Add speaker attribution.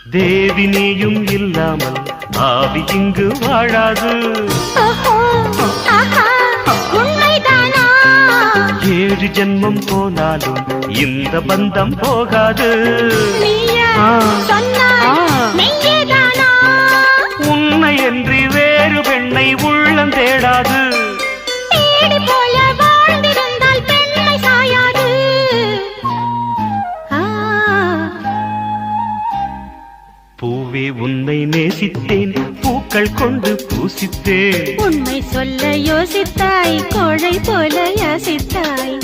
Speaker 1: தேவி நீயும் இல்லாமல் ஆவி இங்கு வாழாது.
Speaker 2: உண்மைதானா?
Speaker 1: 7 ஜென்மம் போனாலும் இந்த பந்தம் போகாது. உன்னை என்று வேறு பெண்ணை உள்ளம் தேடாது. பூவே உன்னை நேசித்தேன், பூக்கள் கொண்டு பூசித்தேன்.
Speaker 2: உண்மை சொல்ல யோசித்தாய், கோழை போல யாசித்தாய்.